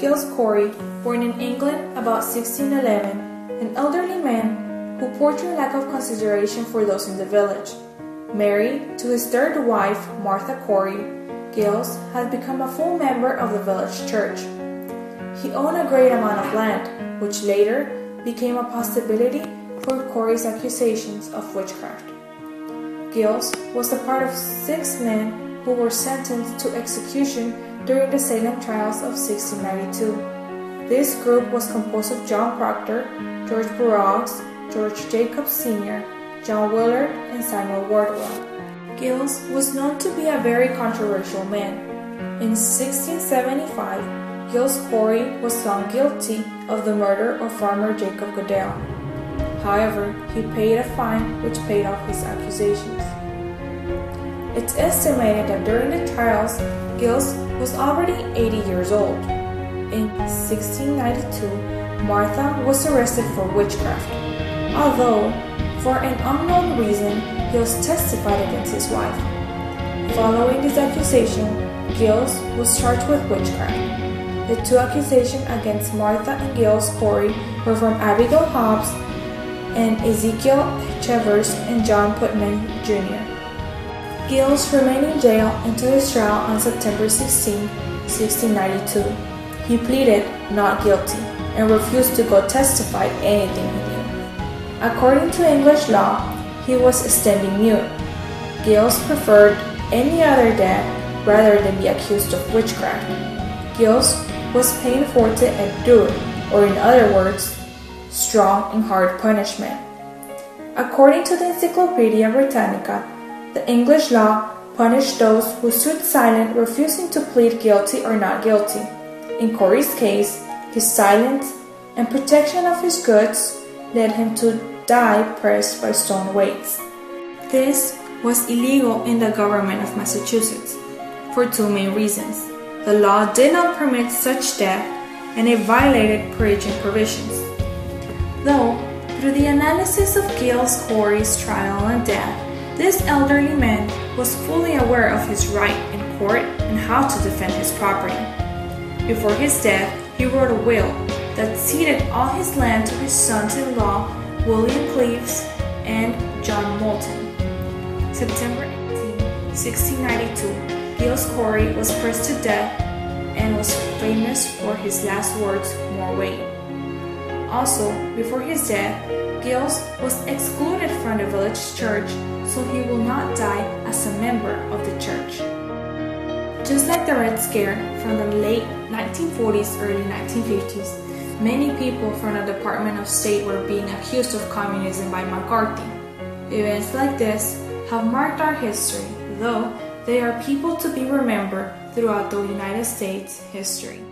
Giles Corey, born in England about 1611, an elderly man who portrayed lack of consideration for those in the village. Married to his third wife, Martha Corey, Giles had become a full member of the village church. He owned a great amount of land, which later became a possibility for Corey's accusations of witchcraft. Giles was a part of 6 men who were sentenced to execution during the Salem trials of 1692. This group was composed of John Proctor, George Burroughs, George Jacobs Sr., John Willard, and Samuel Wardwell. Giles was known to be a very controversial man. In 1675, Giles Corey was found guilty of the murder of farmer Jacob Goodale. However, he paid a fine which paid off his accusations. It's estimated that during the trials, Giles was already 80 years old. In 1692, Martha was arrested for witchcraft, although, for an unknown reason, Giles testified against his wife. Following this accusation, Giles was charged with witchcraft. The 2 accusations against Martha and Giles Corey were from Abigail Hobbs and Ezekiel Chevers and John Putnam Jr. Giles remained in jail until his trial on September 16, 1692. He pleaded not guilty and refused to go testify anything he knew. According to English law, he was standing mute. Giles preferred any other death rather than be accused of witchcraft. Giles was paid forte et dure, or in other words, strong and hard punishment. According to the Encyclopedia Britannica, the English law punished those who stood silent, refusing to plead guilty or not guilty. In Corey's case, his silence and protection of his goods led him to die pressed by stone weights. This was illegal in the government of Massachusetts for 2 main reasons. The law did not permit such death, and it violated preaching provisions. Though, through the analysis of Giles Corey's trial and death, this elderly man was fully aware of his right in court and how to defend his property. Before his death, he wrote a will that ceded all his land to his sons-in-law, William Cleves and John Moulton. September 18, 1692, Giles Corey was pressed to death and was famous for his last words, "More weight." Also, before his death, Giles was excluded from the village church, so he will not die as a member of the church. Just like the Red Scare from the late 1940s, early 1950s, many people from the Department of State were being accused of communism by McCarthy. Events like this have marked our history, though they are people to be remembered throughout the United States history.